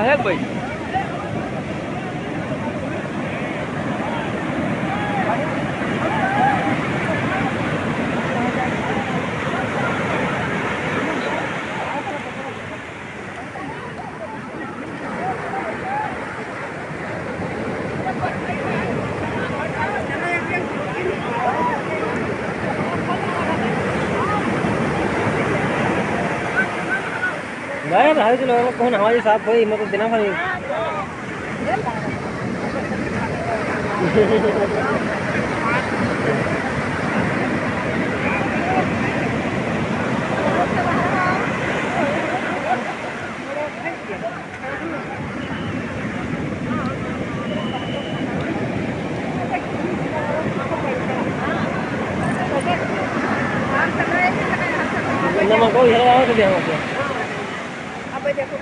है भाई भाई भाई चलो कौन हमारे साथ भाई मतलब देना भाई नमक को इधर आओ तो दे हमको अब देखो